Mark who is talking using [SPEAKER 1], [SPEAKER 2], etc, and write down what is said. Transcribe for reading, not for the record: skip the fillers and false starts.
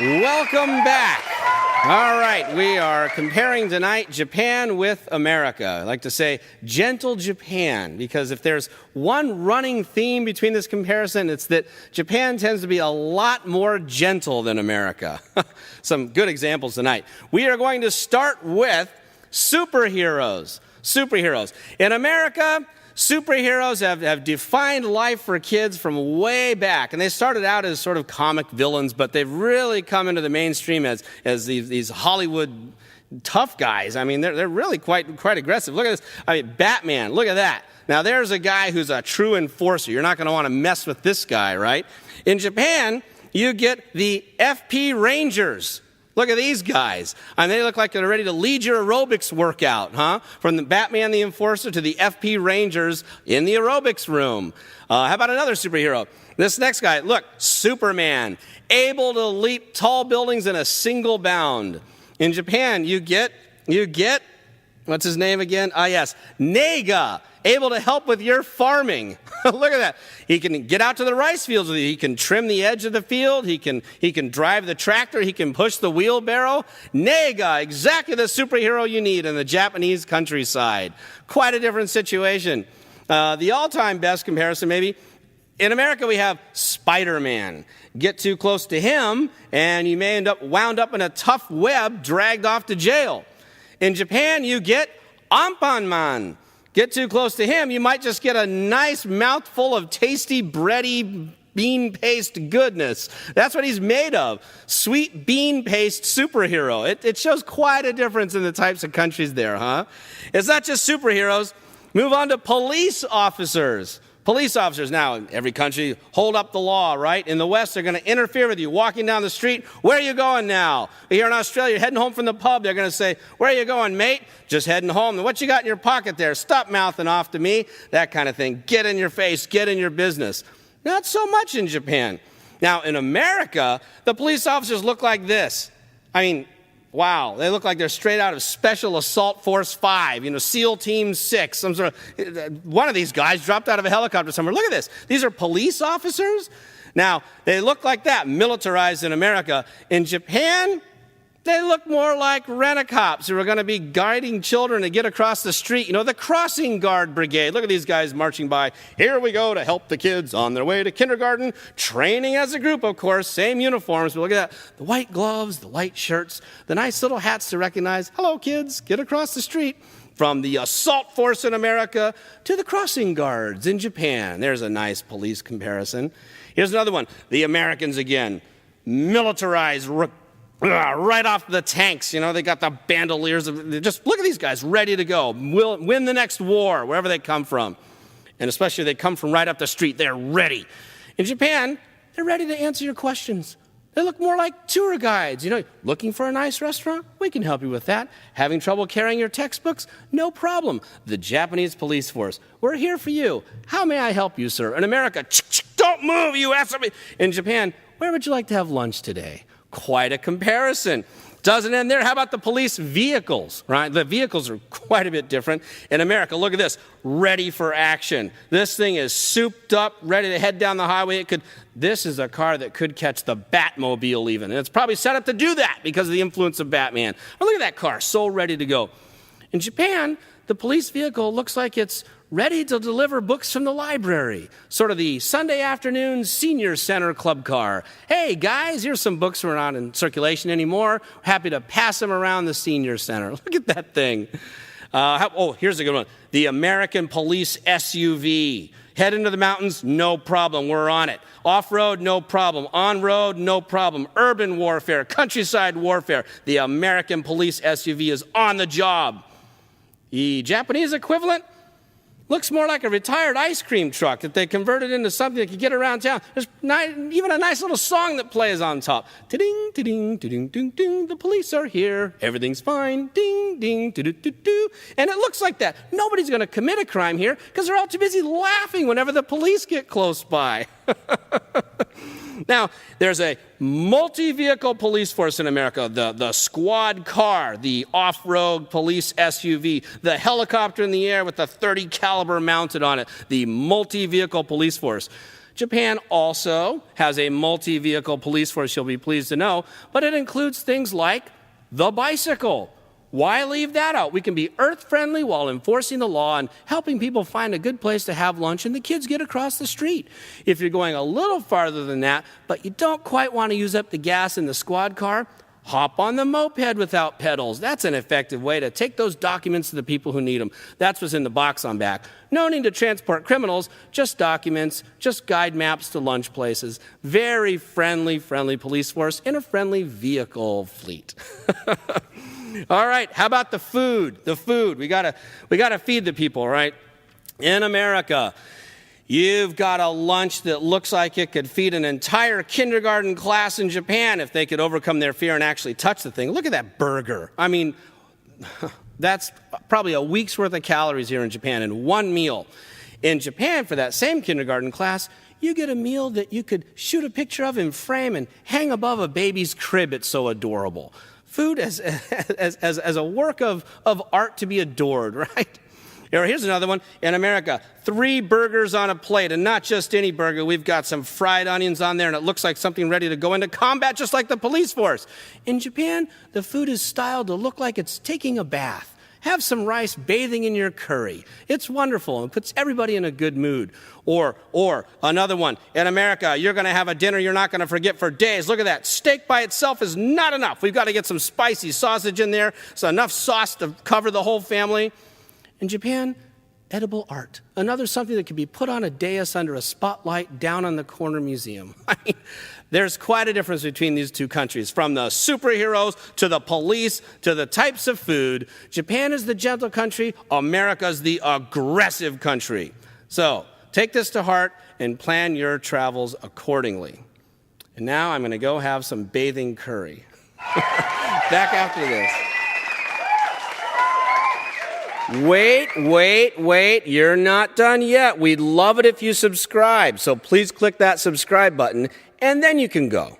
[SPEAKER 1] Welcome back. All right, we are comparing tonight Japan with America. I like to say gentle Japan, because if there's one running theme between this comparison, it's that Japan tends to be a lot more gentle than America. Some good examples tonight. We are going to start with superheroes. Superheroes. In America, superheroes have defined life for kids from way back. And they started out as sort of comic villains, but they've really come into the mainstream as these Hollywood tough guys. I mean, they're really quite aggressive. Look at this. I mean, Batman, look at that. Now, there's a guy who's a true enforcer. You're not going to want to mess with this guy, right? In Japan, you get the FP Rangers. Look at these guys. I mean, they look like they're ready to lead your aerobics workout, huh? From the Batman the Enforcer to the FP Rangers in the aerobics room. How about another superhero? This next guy, look, Superman, able to leap tall buildings in a single bound. In Japan, you get, what's his name again? Yes, Nega, able to help with your farming. Look at that. He can get out to the rice fields with you. He can trim the edge of the field. He can drive the tractor. He can push the wheelbarrow. Nega, exactly the superhero you need in the Japanese countryside. Quite a different situation. The all-time best comparison, maybe, in America we have Spider-Man. Get too close to him, and you may end up wound up in a tough web, dragged off to jail. In Japan, you get Anpanman. Get too close to him, you might just get a nice mouthful of tasty, bready bean paste goodness. That's what he's made of. Sweet bean paste superhero. It shows quite a difference in the types of countries there, huh? It's not just superheroes. Move on to police officers. Police officers, now in every country, hold up the law, right? In the West, they're going to interfere with you. Walking down the street, where are you going now? Here in Australia, you're heading home from the pub. They're going to say, where are you going, mate? Just heading home. What you got in your pocket there? Stop mouthing off to me. That kind of thing. Get in your face. Get in your business. Not so much in Japan. Now, in America, the police officers look like this. I mean, wow, they look like they're straight out of Special Assault Force 5, SEAL Team 6. Some sort of, one of these guys dropped out of a helicopter somewhere. Look at this. These are police officers. Now, they look like that, militarized in America. In Japan, they look more like rent-a-cops who are going to be guiding children to get across the street. The crossing guard brigade. Look at these guys marching by. Here we go to help the kids on their way to kindergarten. Training as a group, of course. Same uniforms. But look at that. The white gloves, the white shirts, the nice little hats to recognize. Hello, kids. Get across the street. From the assault force in America to the crossing guards in Japan. There's a nice police comparison. Here's another one. The Americans again. Militarized, right off the tanks, they got the bandoliers. Just look at these guys, ready to go. We'll win the next war, wherever they come from. And especially if they come from right up the street, they're ready. In Japan, they're ready to answer your questions. They look more like tour guides. Looking for a nice restaurant? We can help you with that. Having trouble carrying your textbooks? No problem. The Japanese police force, we're here for you. How may I help you, sir? In America, don't move, you SOB. In Japan, where would you like to have lunch today? Quite a comparison. Doesn't end there. How about the police vehicles, right? The vehicles are quite a bit different. In America, look at this. Ready for action. This thing is souped up, ready to head down the highway. This is a car that could catch the Batmobile even. And it's probably set up to do that because of the influence of Batman. Oh, look at that car, so ready to go. In Japan, the police vehicle looks like it's ready to deliver books from the library. Sort of the Sunday afternoon senior center club car. Hey, guys, here's some books that are not in circulation anymore. Happy to pass them around the senior center. Look at that thing. Here's a good one. The American Police SUV. Head into the mountains, no problem. We're on it. Off-road, no problem. On-road, no problem. Urban warfare, countryside warfare. The American Police SUV is on the job. The Japanese equivalent looks more like a retired ice cream truck that they converted into something that could get around town. There's even a nice little song that plays on top. Ding, ding, ding, ding, ding. The police are here. Everything's fine. Ding, ding, do, do, do, do. And it looks like that. Nobody's going to commit a crime here because they're all too busy laughing whenever the police get close by. Now, there's a multi-vehicle police force in America, the squad car, the off-road police SUV, the helicopter in the air with the .30 caliber mounted on it, the multi-vehicle police force. Japan also has a multi-vehicle police force, you'll be pleased to know, but it includes things like the bicycle. Why leave that out? We can be earth-friendly while enforcing the law and helping people find a good place to have lunch and the kids get across the street. If you're going a little farther than that, but you don't quite want to use up the gas in the squad car, hop on the moped without pedals. That's an effective way to take those documents to the people who need them. That's what's in the box on back. No need to transport criminals, just documents, just guide maps to lunch places. Very friendly police force in a friendly vehicle fleet. All right, how about the food? The food. We gotta feed the people, right? In America, you've got a lunch that looks like it could feed an entire kindergarten class in Japan if they could overcome their fear and actually touch the thing. Look at that burger. I mean, that's probably a week's worth of calories here in Japan in one meal. In Japan, for that same kindergarten class, you get a meal that you could shoot a picture of in frame and hang above a baby's crib. It's so adorable. Food as a work of art to be adored, right? Here's another one. In America, 3 burgers on a plate, and not just any burger. We've got some fried onions on there, and it looks like something ready to go into combat, just like the police force. In Japan, the food is styled to look like it's taking a bath. Have some rice bathing in your curry. It's wonderful and puts everybody in a good mood. Or another one. In America, you're going to have a dinner you're not going to forget for days. Look at that. Steak by itself is not enough. We've got to get some spicy sausage in there, so enough sauce to cover the whole family. In Japan, edible art. Another something that can be put on a dais under a spotlight down on the corner museum. I mean, there's quite a difference between these two countries. From the superheroes to the police to the types of food. Japan is the gentle country. America's the aggressive country. So take this to heart and plan your travels accordingly. And now I'm going to go have some bathing curry. Back after this. Wait, you're not done yet. We'd love it if you subscribe. So please click that subscribe button, and then you can go.